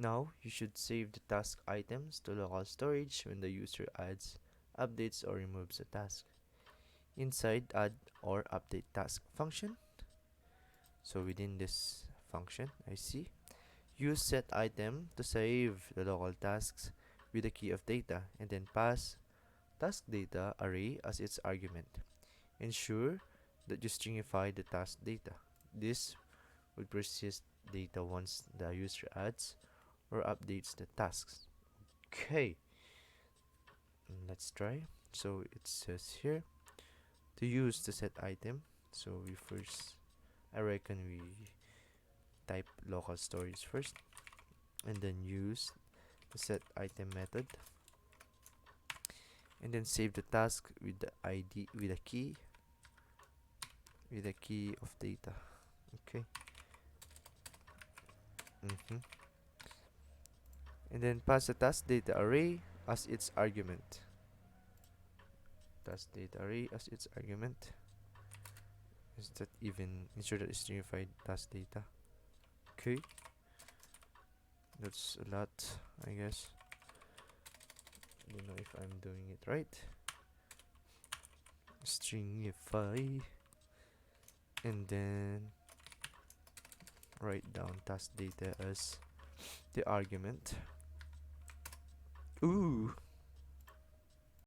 Now you should save the task items to local storage when the user adds, updates, or removes a task. Inside add or update task function. So within this function, I see, use set item to save the local tasks with the key of data and then pass task data array as its argument. Ensure that you stringify the task data. This will persist data once the user adds or updates the tasks. Okay, let's try. So it says here to use the set item. So I reckon we type local storage first and then use the set item method and then save the task with the ID with a key of data. Okay. And then pass the task data array as its argument. Task data array as its argument. Is that even ensure that it's stringified task data? Okay. That's a lot, I guess. I don't know if I'm doing it right. Stringify and then write down task data as the argument. Ooh,